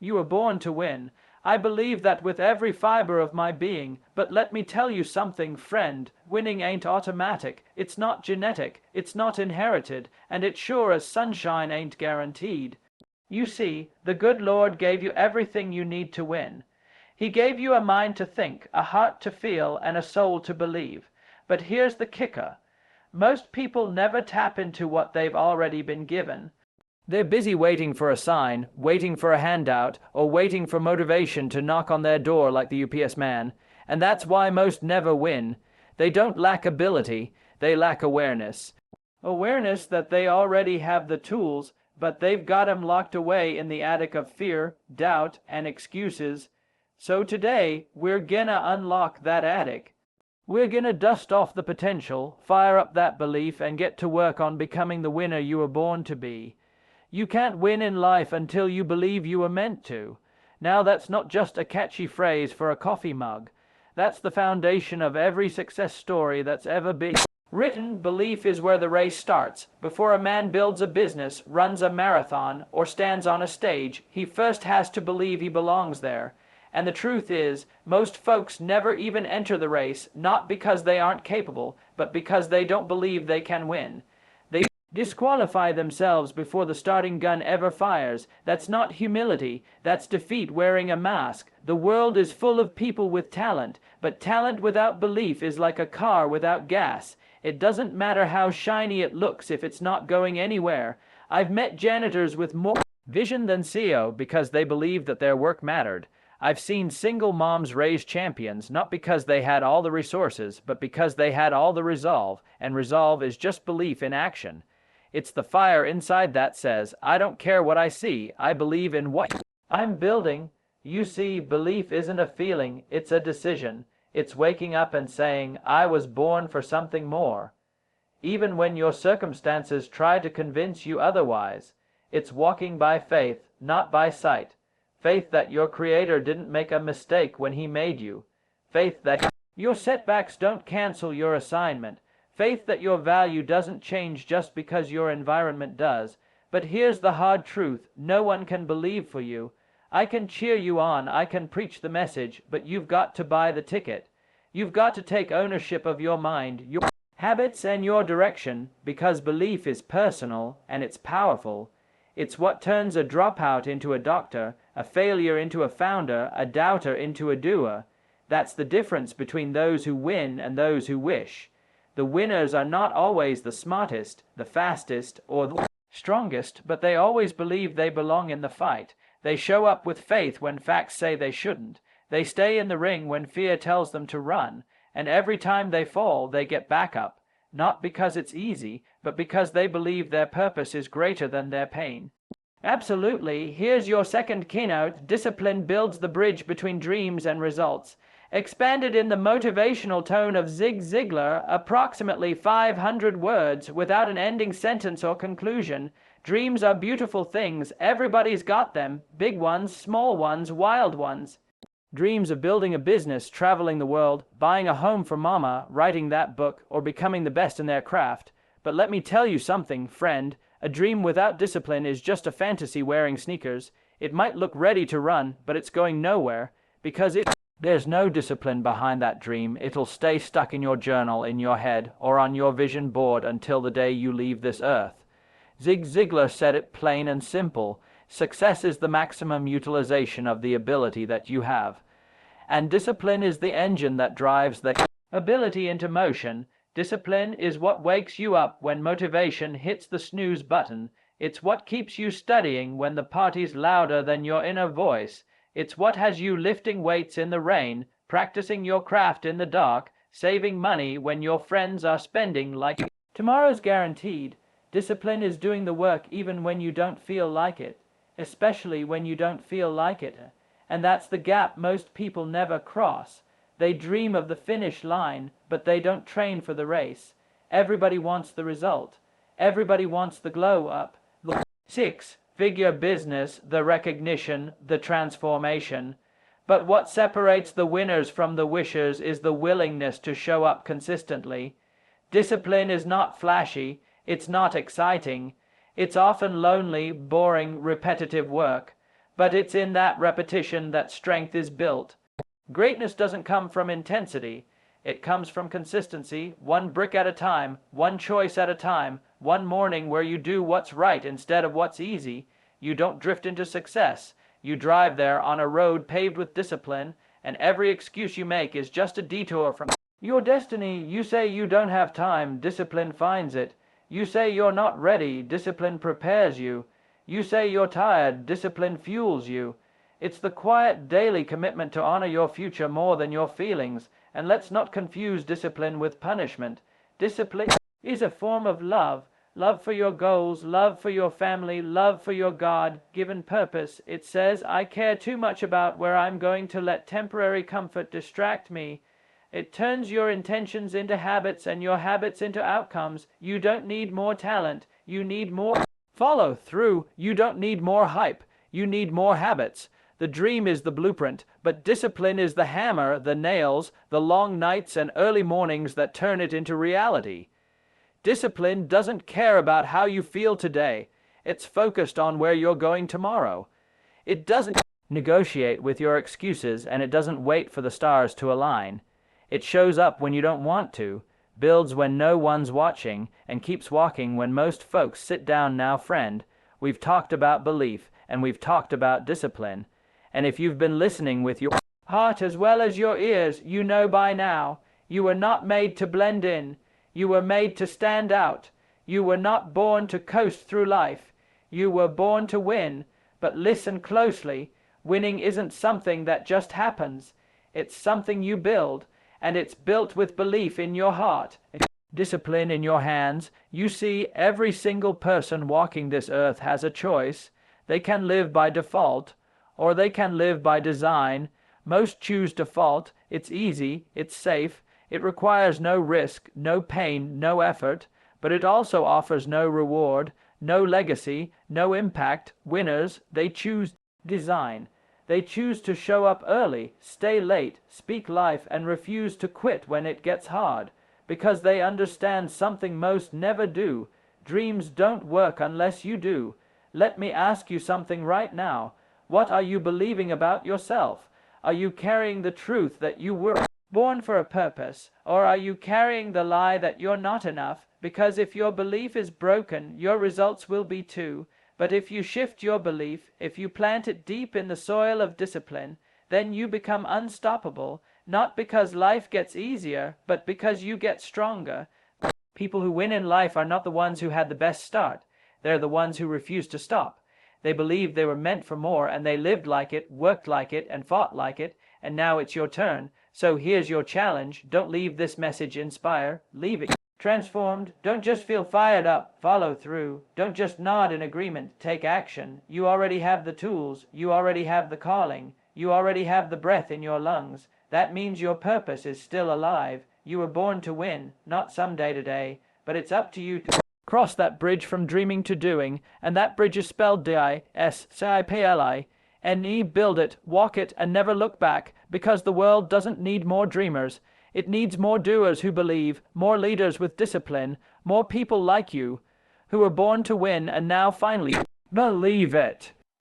You were born to win. I believe that with every fiber of my being, but let me tell you something, friend. Winning ain't automatic, it's not genetic, it's not inherited, and it sure as sunshine ain't guaranteed. You see, the good Lord gave you everything you need to win. He gave you a mind to think, a heart to feel, and a soul to believe. But here's the kicker. Most people never tap into what they've already been given. They're busy waiting for a sign, waiting for a handout, or waiting for motivation to knock on their door like the UPS man. And that's why most never win. They don't lack ability, they lack awareness. Awareness that they already have the tools, but they've got 'em locked away in the attic of fear, doubt, and excuses. So today, we're gonna unlock that attic. We're gonna dust off the potential, fire up that belief, and get to work on becoming the winner you were born to be. You can't win in life until you believe you were meant to. Now that's not just a catchy phrase for a coffee mug. That's the foundation of every success story that's ever been written. Belief is where the race starts. Before a man builds a business, runs a marathon, or stands on a stage, he first has to believe he belongs there. And the truth is, most folks never even enter the race, not because they aren't capable, but because they don't believe they can win. They disqualify themselves before the starting gun ever fires. That's not humility, that's defeat wearing a mask. The world is full of people with talent, but talent without belief is like a car without gas. It doesn't matter how shiny it looks if it's not going anywhere. I've met janitors with more vision than CEO because they believed that their work mattered. I've seen single moms raise champions, not because they had all the resources, but because they had all the resolve, and resolve is just belief in action. It's the fire inside that says, I don't care what I see, I believe in what I'm building. You see, belief isn't a feeling, it's a decision. It's waking up and saying, I was born for something more. Even when your circumstances try to convince you otherwise, it's walking by faith, not by sight. Faith that your Creator didn't make a mistake when He made you. Faith that your setbacks don't cancel your assignment. Faith that your value doesn't change just because your environment does. But here's the hard truth. No one can believe for you. I can cheer you on, I can preach the message, but you've got to buy the ticket. You've got to take ownership of your mind, your habits, and your direction, because belief is personal and it's powerful. It's what turns a dropout into a doctor, a failure into a founder, a doubter into a doer. That's the difference between those who win and those who wish. The winners are not always the smartest, the fastest, or the strongest, but they always believe they belong in the fight. They show up with faith when facts say they shouldn't. They stay in the ring when fear tells them to run. And every time they fall, they get back up. Not because it's easy, but because they believe their purpose is greater than their pain. Absolutely. Here's your second keynote. Discipline builds the bridge between dreams and results. Expanded in the motivational tone of Zig Ziglar, approximately 500 words, without an ending sentence or conclusion. Dreams are beautiful things. Everybody's got them. Big ones, small ones, wild ones. Dreams of building a business, traveling the world, buying a home for mama, writing that book, or becoming the best in their craft. But let me tell you something, friend. A dream without discipline is just a fantasy wearing sneakers. It might look ready to run, but it's going nowhere, because there's no discipline behind that dream. It'll stay stuck in your journal, in your head, or on your vision board until the day you leave this earth. Zig Ziglar said it plain and simple. Success is the maximum utilization of the ability that you have. And discipline is the engine that drives the ability into motion. Discipline is what wakes you up when motivation hits the snooze button. It's what keeps you studying when the party's louder than your inner voice. It's what has you lifting weights in the rain, practicing your craft in the dark, saving money when your friends are spending like tomorrow's guaranteed. Discipline is doing the work even when you don't feel like it, especially when you don't feel like it. And that's the gap most people never cross. They dream of the finish line, but they don't train for the race. Everybody wants the result. Everybody wants the glow up. The six-figure business, the recognition, the transformation. But what separates the winners from the wishers is the willingness to show up consistently. Discipline is not flashy. It's not exciting. It's often lonely, boring, repetitive work. But it's in that repetition that strength is built. Greatness doesn't come from intensity. It comes from consistency, one brick at a time, one choice at a time, one morning where you do what's right instead of what's easy. You don't drift into success. You drive there on a road paved with discipline, and every excuse you make is just a detour from your destiny. You say you don't have time, discipline finds it. You say you're not ready, discipline prepares you. You say you're tired, discipline fuels you. It's the quiet daily commitment to honor your future more than your feelings. And let's not confuse discipline with punishment. Discipline is a form of love. Love for your goals, love for your family, love for your God-given purpose. It says, I care too much about where I'm going to let temporary comfort distract me. It turns your intentions into habits and your habits into outcomes. You don't need more talent. You need more follow through. You don't need more hype. You need more habits. The dream is the blueprint, but discipline is the hammer, the nails, the long nights and early mornings that turn it into reality. Discipline doesn't care about how you feel today. It's focused on where you're going tomorrow. It doesn't negotiate with your excuses, and it doesn't wait for the stars to align. It shows up when you don't want to, builds when no one's watching, and keeps walking when most folks sit down. Now, friend, we've talked about belief, and we've talked about discipline. And if you've been listening with your heart as well as your ears, you know by now, you were not made to blend in. You were made to stand out. You were not born to coast through life. You were born to win. But listen closely. Winning isn't something that just happens. It's something you build, and it's built with belief in your heart, discipline in your hands. You see, every single person walking this earth has a choice. They can live by default, or they can live by design. Most choose default. It's easy, it's safe, it requires no risk, no pain, no effort, but it also offers no reward, no legacy, no impact. Winners, they choose design. They choose to show up early, stay late, speak life, and refuse to quit when it gets hard, because they understand something most never do. Dreams don't work unless you do. Let me ask you something right now. What are you believing about yourself? Are you carrying the truth that you were born for a purpose, or are you carrying the lie that you're not enough? Because if your belief is broken, your results will be too. But if you shift your belief, if you plant it deep in the soil of discipline, then you become unstoppable, not because life gets easier, but because you get stronger. People who win in life are not the ones who had the best start. They're the ones who refuse to stop. They believed they were meant for more, and they lived like it, worked like it, and fought like it, and now it's your turn. So here's your challenge. Don't leave this message inspire. Leave it transformed. Don't just feel fired up. Follow through. Don't just nod in agreement. Take action. You already have the tools. You already have the calling. You already have the breath in your lungs. That means your purpose is still alive. You were born to win, not someday today, but it's up to you to cross that bridge from dreaming to doing, and that bridge is spelled D-I-S-C-I-P-L-I-N-E. Build it, walk it, and never look back, because the world doesn't need more dreamers. It needs more doers who believe, more leaders with discipline, more people like you, who were born to win and now finally believe it.